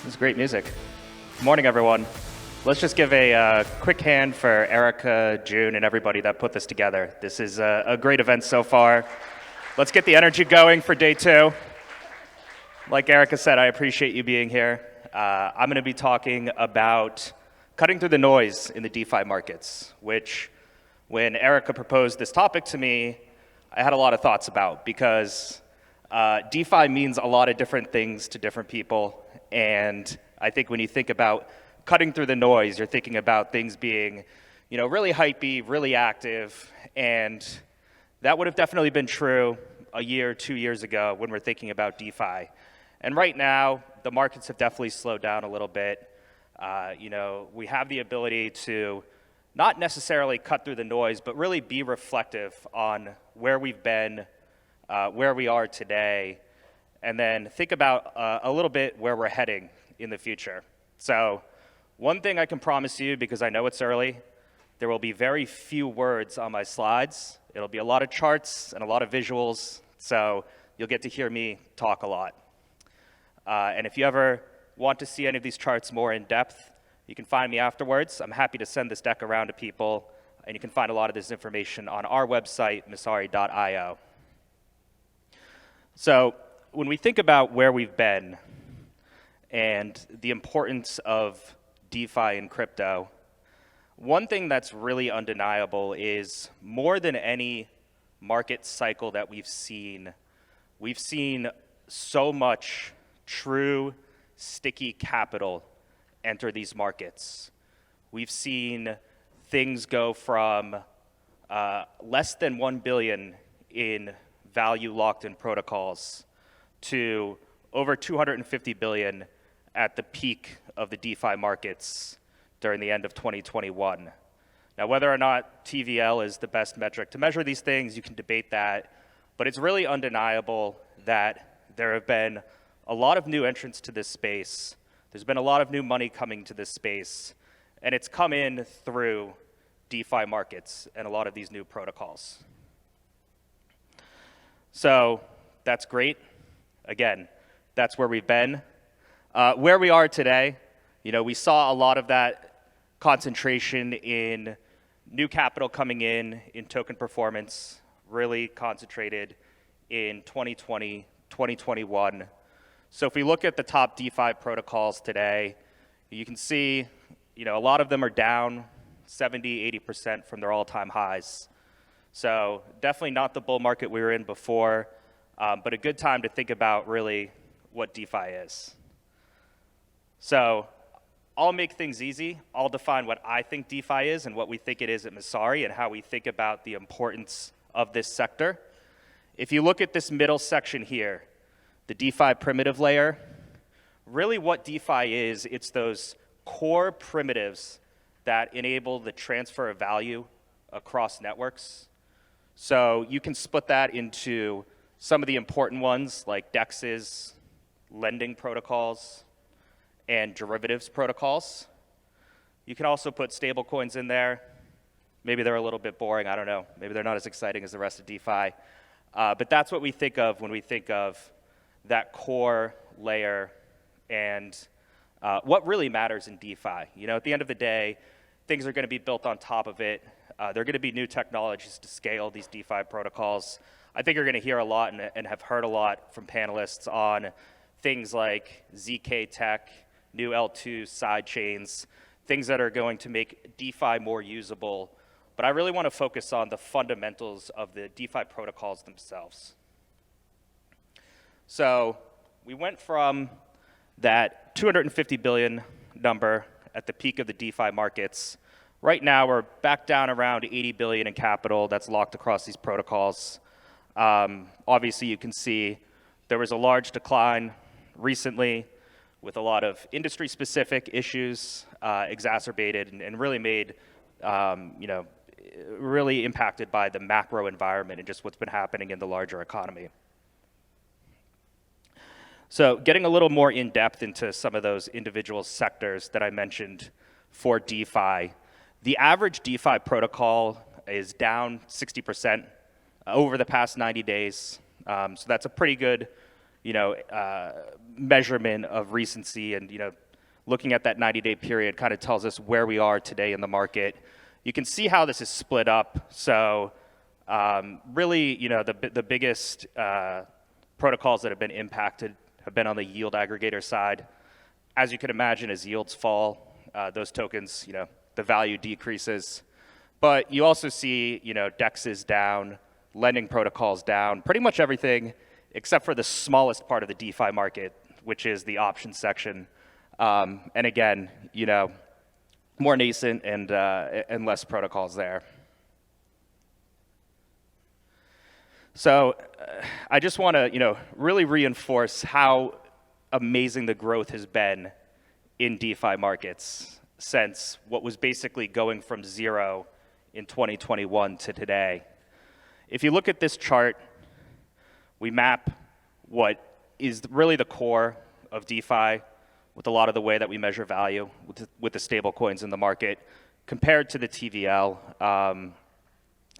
This is great music. Good morning, everyone. Let's just give a quick hand for Erica, June, and everybody that put this together. This is a great event so far. Let's get the energy going for day two. Like Erica said, I appreciate you being here. I'm going to be talking about cutting through the noise in the DeFi markets, which when Erica proposed this topic to me, I had a lot of thoughts about because DeFi means a lot of different things to different people. And I think when you think about cutting through the noise, you're thinking about things being, really hypey, really active. And that would have definitely been true a year, 2 years ago when we're thinking about DeFi. And right now, the markets have definitely slowed down a little bit. We have the ability to not necessarily cut through the noise, but really be reflective on where we've been, where we are today, and then think about a little bit where we're heading in the future. So one thing I can promise you, because I know it's early, there will be very few words on my slides. It'll be a lot of charts and a lot of visuals, so you'll get to hear me talk a lot. And if you ever want to see any of these charts more in depth, you can find me afterwards. I'm happy to send this deck around to people, and you can find a lot of this information on our website, Messari.io. So when we think about where we've been and the importance of DeFi and crypto, one thing that's really undeniable is more than any market cycle that we've seen so much true sticky capital enter these markets. We've seen things go from less than 1 billion in value locked in protocols to over 250 billion at the peak of the DeFi markets during the end of 2021. Now, whether or not TVL is the best metric to measure these things, you can debate that, but it's really undeniable that there have been a lot of new entrants to this space. There's been a lot of new money coming to this space, and it's come in through DeFi markets and a lot of these new protocols. So that's great. Again, that's where we've been. Where we are today, we saw a lot of that concentration in new capital coming in token performance, really concentrated in 2020, 2021. So if we look at the top DeFi protocols today, you can see, a lot of them are down 70, 80% from their all-time highs. So definitely not the bull market we were in before, but a good time to think about really what DeFi is. So I'll make things easy. I'll define what I think DeFi is and what we think it is at Messari and how we think about the importance of this sector. If you look at this middle section here, the DeFi primitive layer, really what DeFi is, it's those core primitives that enable the transfer of value across networks. So you can split that into some of the important ones like DEXs, lending protocols, and derivatives protocols. You can also put stablecoins in there. Maybe they're a little bit boring, I don't know. Maybe they're not as exciting as the rest of DeFi. But that's what we think of when we think of that core layer and what really matters in DeFi. At the end of the day, things are going to be built on top of it. There are going to be new technologies to scale these DeFi protocols. I think you're going to hear a lot and have heard a lot from panelists on things like ZK Tech, new L2 side chains, things that are going to make DeFi more usable. But I really want to focus on the fundamentals of the DeFi protocols themselves. So we went from that 250 billion number at the peak of the DeFi markets. Right now, we're back down around 80 billion in capital that's locked across these protocols. Obviously, you can see there was a large decline recently with a lot of industry-specific issues exacerbated and really made, really impacted by the macro environment and just what's been happening in the larger economy. So getting a little more in-depth into some of those individual sectors that I mentioned for DeFi, the average DeFi protocol is down 60% over the past 90 days. So that's a pretty good measurement of recency, and looking at that 90-day period kind of tells us where we are today in the market. You can see how this is split up. So really, the biggest protocols that have been impacted have been on the yield aggregator side. As you can imagine, as yields fall, those tokens, the value decreases. But you also see, DEX is down, lending protocols down, pretty much everything except for the smallest part of the DeFi market, which is the options section. And again, more nascent and less protocols there. So I just want to, really reinforce how amazing the growth has been in DeFi markets since what was basically going from zero in 2021 to today. If you look at this chart, we map what is really the core of DeFi with a lot of the way that we measure value with the stable coins in the market compared to the TVL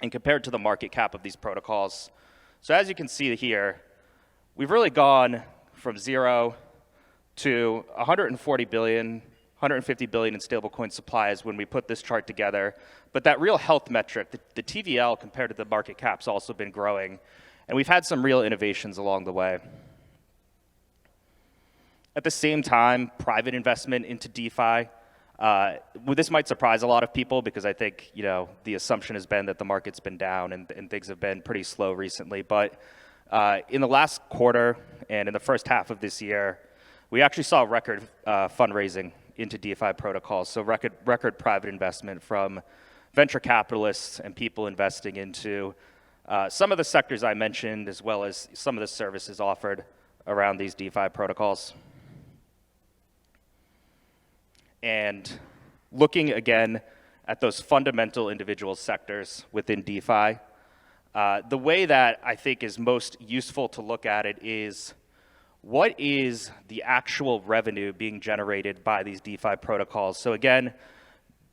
and compared to the market cap of these protocols. So as you can see here, we've really gone from zero to 140 billion, 150 billion in stablecoin supplies when we put this chart together. But that real health metric, the TVL compared to the market cap's also been growing. And we've had some real innovations along the way. At the same time, private investment into DeFi, this might surprise a lot of people because I think the assumption has been that the market's been down and things have been pretty slow recently. But in the last quarter and in the first half of this year, we actually saw record fundraising into DeFi protocols. So record private investment from venture capitalists and people investing into some of the sectors I mentioned, as well as some of the services offered around these DeFi protocols. And looking again at those fundamental individual sectors within DeFi, the way that I think is most useful to look at it is what is the actual revenue being generated by these DeFi protocols. So again,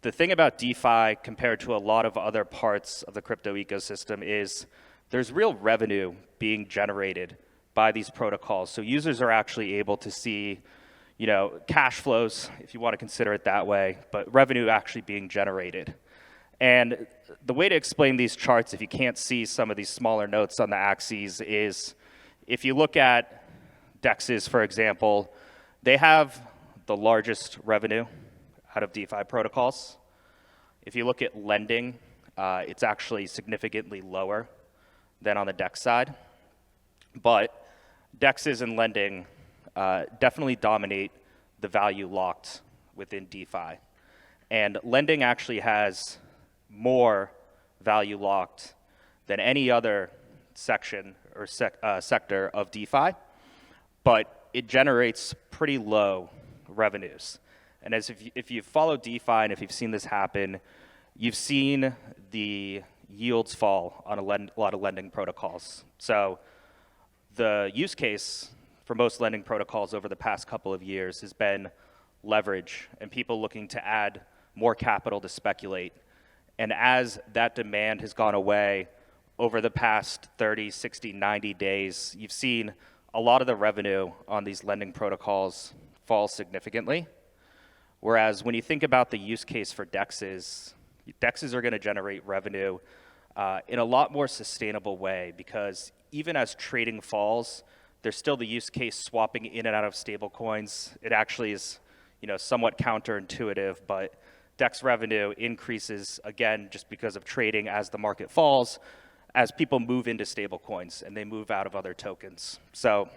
the thing about DeFi compared to a lot of other parts of the crypto ecosystem is there's real revenue being generated by these protocols. So users are actually able to see cash flows, if you want to consider it that way, but revenue actually being generated. And the way to explain these charts, if you can't see some of these smaller notes on the axes, is if you look at DEXs, for example, they have the largest revenue out of DeFi protocols. If you look at lending, it's actually significantly lower than on the DEX side. But DEXs and lending definitely dominate the value locked within DeFi. And lending actually has more value locked than any other section or sector of DeFi, but it generates pretty low revenues. And as if you've followed DeFi and if you've seen this happen, you've seen the yields fall on a lot of lending protocols. So the use case for most lending protocols over the past couple of years has been leverage and people looking to add more capital to speculate. And as that demand has gone away over the past 30, 60, 90 days, you've seen a lot of the revenue on these lending protocols fall significantly. Whereas when you think about the use case for DEXs, DEXs are going to generate revenue in a lot more sustainable way because even as trading falls, there's still the use case swapping in and out of stable coins. It actually is somewhat counterintuitive, but DEX revenue increases again just because of trading as the market falls, as people move into stable coins and they move out of other tokens. So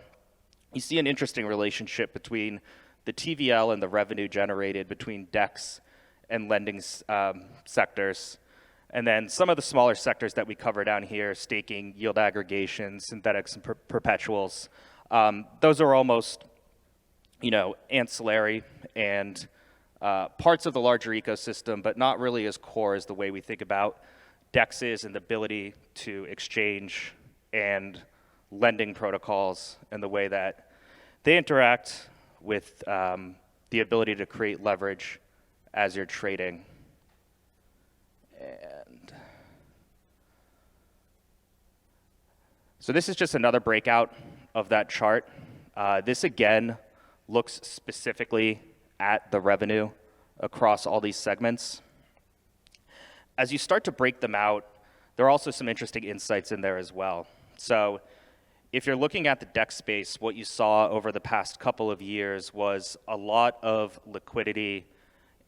you see an interesting relationship between the TVL and the revenue generated between DEX and lending sectors. And then some of the smaller sectors that we cover down here, staking, yield aggregation, synthetics, and perpetuals, those are almost ancillary and parts of the larger ecosystem, but not really as core as the way we think about DEXs and the ability to exchange and lending protocols and the way that they interact with the ability to create leverage as you're trading. And so this is just another breakout of that chart. This again looks specifically at the revenue across all these segments. As you start to break them out, there are also some interesting insights in there as well. So if you're looking at the DEX space, what you saw over the past couple of years was a lot of liquidity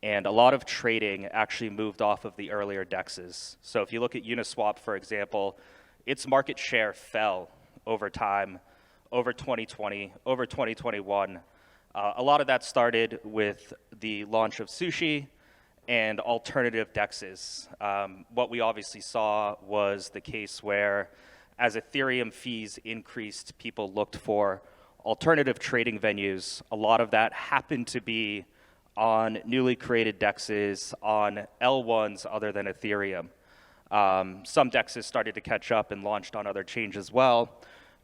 and a lot of trading actually moved off of the earlier DEXs. So if you look at Uniswap, for example, its market share fell over time, over 2020, over 2021. A lot of that started with the launch of Sushi and alternative DEXs. What we obviously saw was the case where as Ethereum fees increased, people looked for alternative trading venues. A lot of that happened to be on newly created DEXs, on L1s other than Ethereum. Some DEXs started to catch up and launched on other chains as well.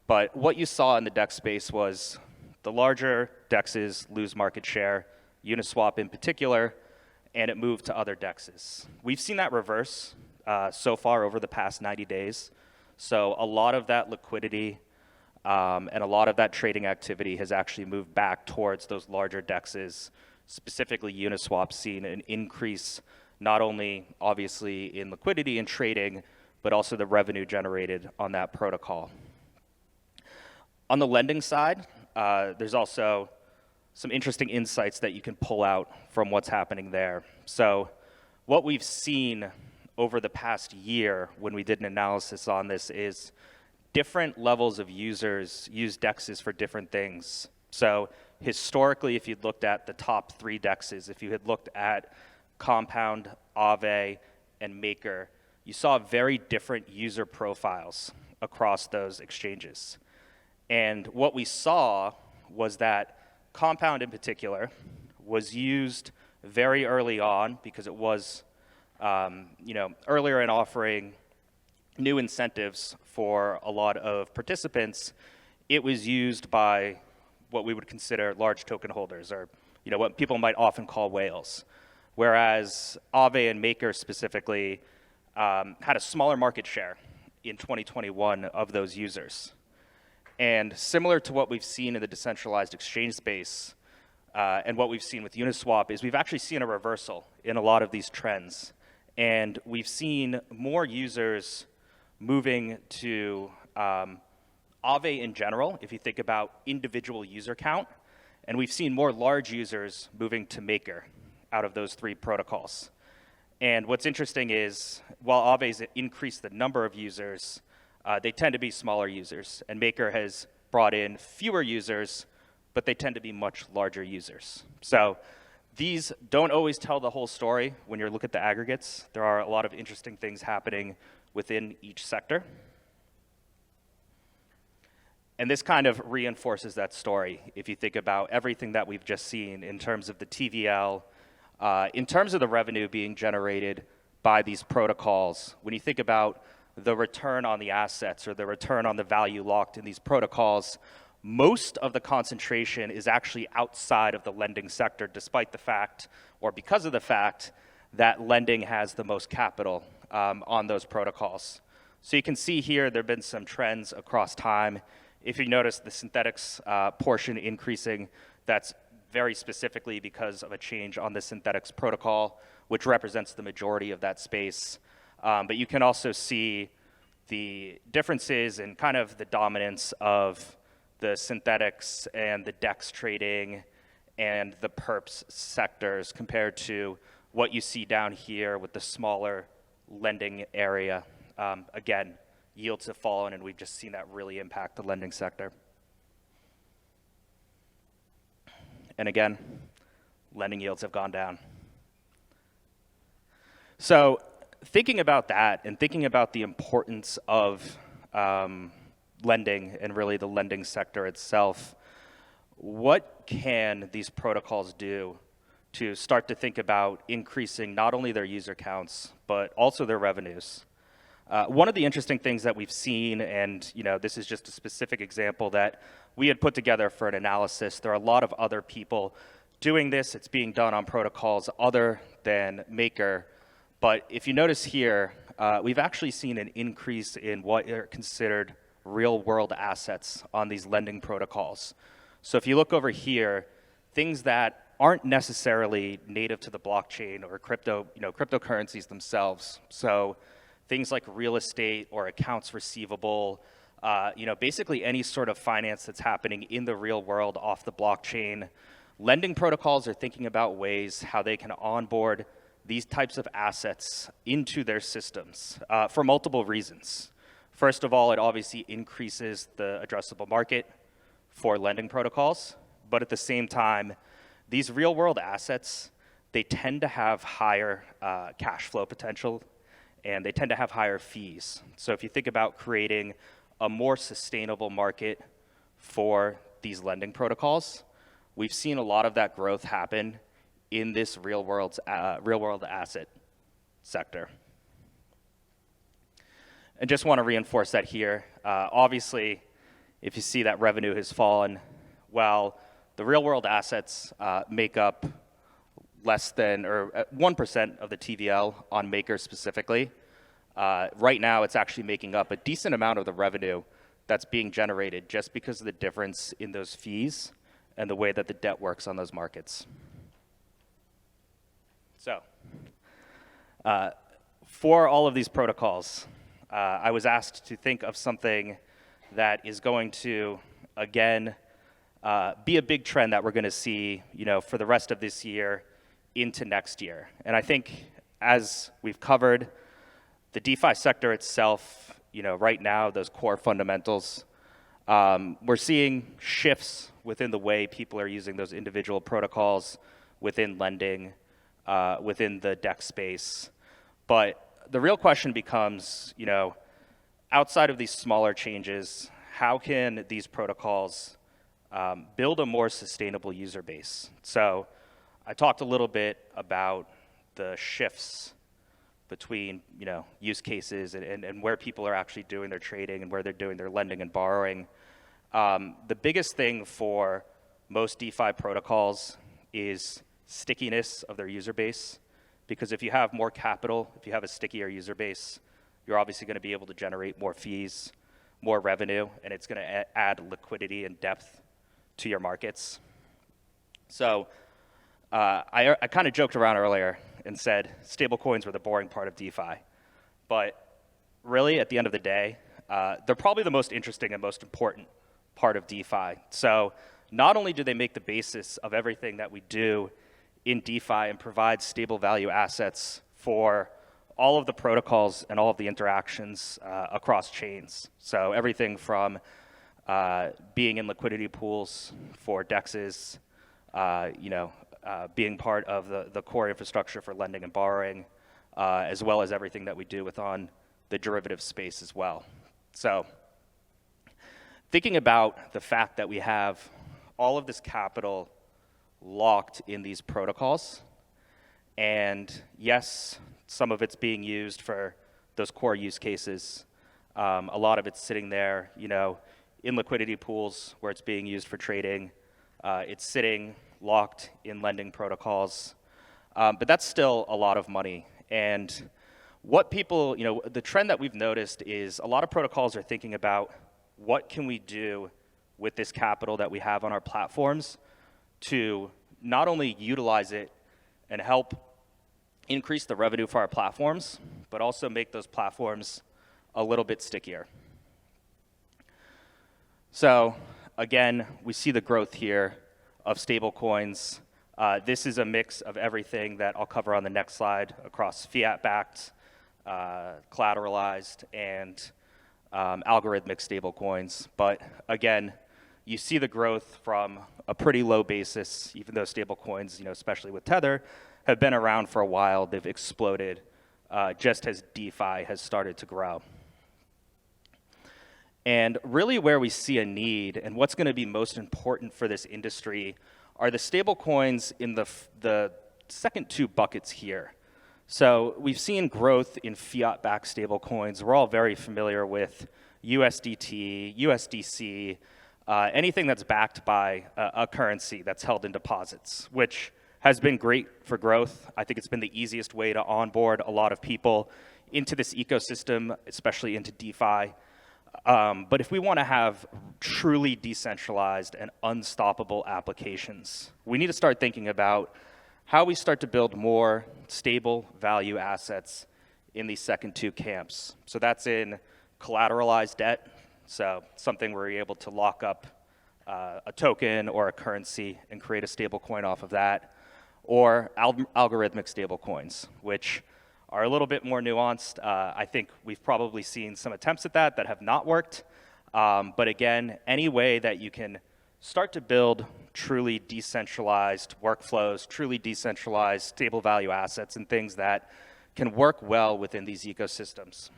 But what you saw in the DEX space was the larger DEXs lose market share, Uniswap in particular, and it moved to other DEXs. We've seen that reverse so far over the past 90 days. So a lot of that liquidity and a lot of that trading activity has actually moved back towards those larger DEXs, specifically Uniswap, seen an increase not only obviously in liquidity and trading, but also the revenue generated on that protocol. On the lending side, there's also some interesting insights that you can pull out from what's happening there. So what we've seen over the past year when we did an analysis on this is different levels of users use DEXs for different things. So historically, if you'd looked at the top 3 DEXs, if you had looked at Compound, Aave, and Maker, you saw very different user profiles across those exchanges. And what we saw was that Compound in particular was used very early on because it was earlier in offering new incentives for a lot of participants. It was used by what we would consider large token holders, or what people might often call whales. Whereas Aave and Maker specifically had a smaller market share in 2021 of those users. And similar to what we've seen in the decentralized exchange space and what we've seen with Uniswap is we've actually seen a reversal in a lot of these trends. And we've seen more users moving to Aave in general, if you think about individual user count, and we've seen more large users moving to Maker out of those 3 protocols. And what's interesting is while Aave's increased the number of users, they tend to be smaller users, and Maker has brought in fewer users, but they tend to be much larger users. So these don't always tell the whole story when you look at the aggregates. There are a lot of interesting things happening within each sector. And this kind of reinforces that story if you think about everything that we've just seen in terms of the TVL, in terms of the revenue being generated by these protocols. When you think about the return on the assets or the return on the value locked in these protocols, most of the concentration is actually outside of the lending sector, despite the fact, or because of the fact, that lending has the most capital on those protocols. So you can see here there have been some trends across time. If you notice the synthetics portion increasing, that's very specifically because of a change on the synthetics protocol, which represents the majority of that space. But you can also see the differences in kind of the dominance of the synthetics and the DEX trading and the perps sectors compared to what you see down here with the smaller lending area. Again, yields have fallen, and we've just seen that really impact the lending sector. And again, lending yields have gone down. So thinking about that and thinking about the importance of lending and really the lending sector itself, what can these protocols do to start to think about increasing not only their user counts, but also their revenues? One of the interesting things that we've seen, and this is just a specific example that we had put together for an analysis. There are a lot of other people doing this. It's being done on protocols other than Maker. But if you notice here, we've actually seen an increase in what are considered real-world assets on these lending protocols. So if you look over here, things that aren't necessarily native to the blockchain or cryptocurrencies themselves. So things like real estate or accounts receivable, basically any sort of finance that's happening in the real world off the blockchain. Lending protocols are thinking about ways how they can onboard these types of assets into their systems for multiple reasons. First of all, it obviously increases the addressable market for lending protocols, but at the same time, these real world assets, they tend to have higher cash flow potential and they tend to have higher fees. So if you think about creating a more sustainable market for these lending protocols, we've seen a lot of that growth happen in this real world asset sector. And just want to reinforce that here. Obviously, if you see that revenue has fallen, well, the real world assets make up less than, or 1% of the TVL on Maker specifically. Right now, it's actually making up a decent amount of the revenue that's being generated just because of the difference in those fees and the way that the debt works on those markets. So, for all of these protocols, I was asked to think of something that is going to, again, be a big trend that we're going to see, for the rest of this year into next year. And I think as we've covered, the DeFi sector itself, right now, those core fundamentals, we're seeing shifts within the way people are using those individual protocols within lending, within the DEX space. But the real question becomes, outside of these smaller changes, how can these protocols build a more sustainable user base? So I talked a little bit about the shifts between use cases and where people are actually doing their trading and where they're doing their lending and borrowing. The biggest thing for most DeFi protocols is stickiness of their user base. Because if you have more capital, if you have a stickier user base, you're obviously going to be able to generate more fees, more revenue, and it's going to add liquidity and depth to your markets. So I kind of joked around earlier and said stablecoins were the boring part of DeFi. But really, at the end of the day, they're probably the most interesting and most important part of DeFi. So not only do they make the basis of everything that we do in DeFi and provide stable value assets for all of the protocols and all of the interactions across chains. So everything from being in liquidity pools for DEXs, being part of the core infrastructure for lending and borrowing, as well as everything that we do within the derivative space as well. So thinking about the fact that we have all of this capital locked in these protocols, and yes, some of it's being used for those core use cases. A lot of it's sitting there, in liquidity pools where it's being used for trading. It's sitting locked in lending protocols, but that's still a lot of money. And what people, the trend that we've noticed is a lot of protocols are thinking about what can we do with this capital that we have on our platforms to not only utilize it and help increase the revenue for our platforms, but also make those platforms a little bit stickier. So again, we see the growth here of stablecoins. This is a mix of everything that I'll cover on the next slide across fiat-backed, collateralized, and algorithmic stablecoins. But again, you see the growth from a pretty low basis, even though stablecoins, especially with Tether, have been around for a while. They've exploded just as DeFi has started to grow. And really where we see a need and what's going to be most important for this industry are the stablecoins in the second two buckets here. So we've seen growth in fiat-backed stablecoins. We're all very familiar with USDT, USDC, anything that's backed by a currency that's held in deposits, which has been great for growth. I think it's been the easiest way to onboard a lot of people into this ecosystem, especially into DeFi. But if we want to have truly decentralized and unstoppable applications, we need to start thinking about how we start to build more stable value assets in these second two camps. So that's in collateralized debt, so something where you're able to lock up a token or a currency and create a stable coin off of that, or algorithmic stable coins, which are a little bit more nuanced. I think we've probably seen some attempts at that have not worked. But again, any way that you can start to build truly decentralized workflows, truly decentralized stable value assets, and things that can work well within these ecosystems.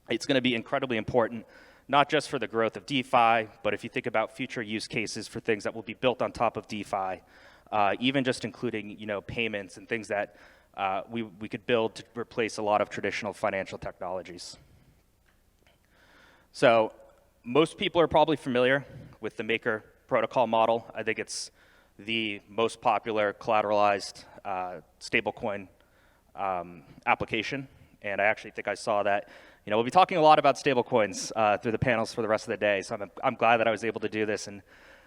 It's going to be incredibly important, not just for the growth of DeFi, but if you think about future use cases for things that will be built on top of DeFi, even just including payments and things that we could build to replace a lot of traditional financial technologies. So most people are probably familiar with the Maker protocol model. I think it's the most popular collateralized stablecoin application. And I actually think I saw that, we'll be talking a lot about stablecoins through the panels for the rest of the day. So I'm glad that I was able to do this and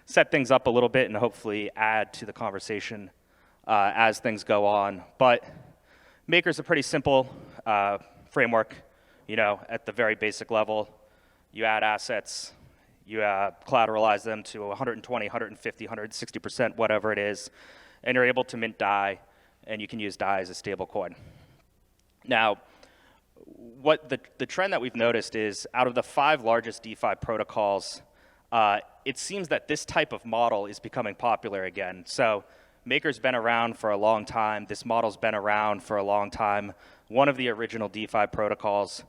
set things up a little bit and hopefully add to the conversation as things go on. But Maker's a pretty simple framework, at the very basic level. You add assets, you collateralize them to 120, 150, 160%, whatever it is, and you're able to mint DAI, and you can use DAI as a stable coin. Now, what the trend that we've noticed is out of the 5 largest DeFi protocols, it seems that this type of model is becoming popular again. So Maker's been around for a long time. This model's been around for a long time, one of the original DeFi protocols.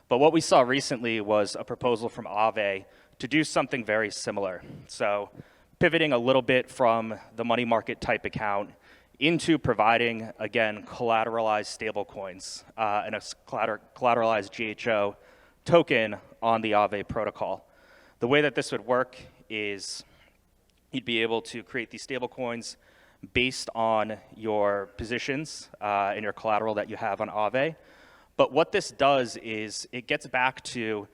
But what we saw recently was a proposal from Aave to do something very similar. So pivoting a little bit from the money market type account into providing, again, collateralized stablecoins and a collateralized GHO token on the Aave protocol. The way that this would work is you'd be able to create these stablecoins based on your positions and your collateral that you have on Aave. But what this does is it gets back to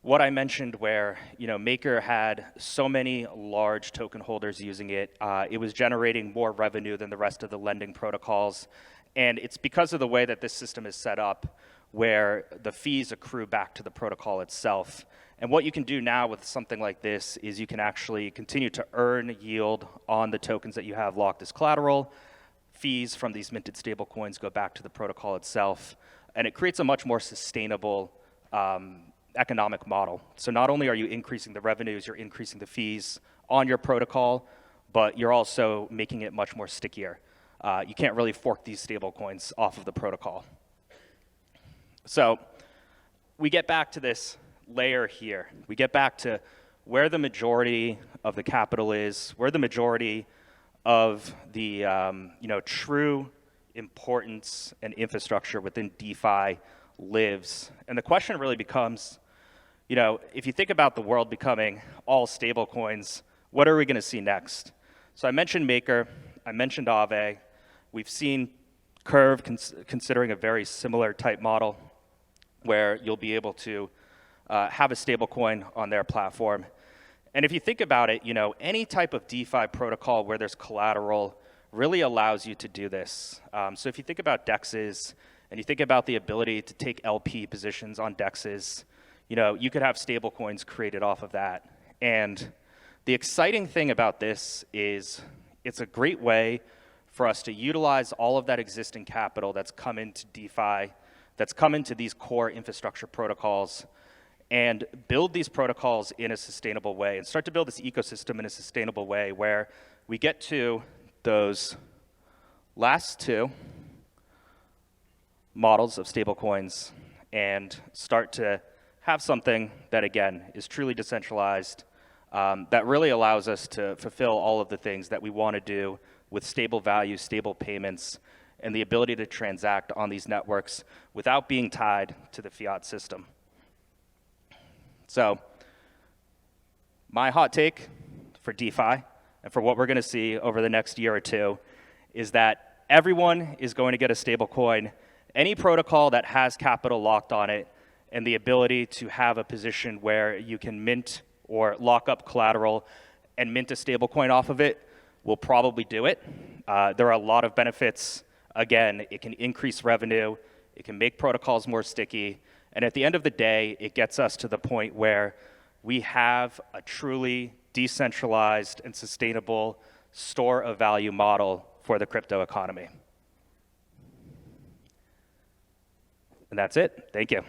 what I mentioned where Maker had so many large token holders using it. It was generating more revenue than the rest of the lending protocols. And it's because of the way that this system is set up where the fees accrue back to the protocol itself. And what you can do now with something like this is you can actually continue to earn yield on the tokens that you have locked as collateral. Fees from these minted stablecoins go back to the protocol itself. And it creates a much more sustainable economic model. So not only are you increasing the revenues, you're increasing the fees on your protocol, but you're also making it much more stickier. You can't really fork these stablecoins off of the protocol. So we get back to this layer here. We get back to where the majority of the capital is, where the majority of the true importance and infrastructure within DeFi lives. And the question really becomes, if you think about the world becoming all stable coins, what are we going to see next? So I mentioned Maker, I mentioned Aave. We've seen Curve considering a very similar type model where you'll be able to have a stable coin on their platform. And if you think about it, any type of DeFi protocol where there's collateral really allows you to do this. So if you think about DEXs and you think about the ability to take LP positions on DEXs, you could have stable coins created off of that. And the exciting thing about this is it's a great way for us to utilize all of that existing capital that's come into DeFi, that's come into these core infrastructure protocols, and build these protocols in a sustainable way and start to build this ecosystem in a sustainable way where we get to those last 2 models of stablecoins and start to have something that, again, is truly decentralized, that really allows us to fulfill all of the things that we want to do with stable value, stable payments, and the ability to transact on these networks without being tied to the fiat system. So my hot take for DeFi and for what we're going to see over the next year or 2 is that everyone is going to get a stable coin. Any protocol that has capital locked on it and the ability to have a position where you can mint or lock up collateral and mint a stablecoin off of it, we'll probably do it. There are a lot of benefits. Again, it can increase revenue, it can make protocols more sticky, and at the end of the day, it gets us to the point where we have a truly decentralized and sustainable store of value model for the crypto economy. And that's it. Thank you.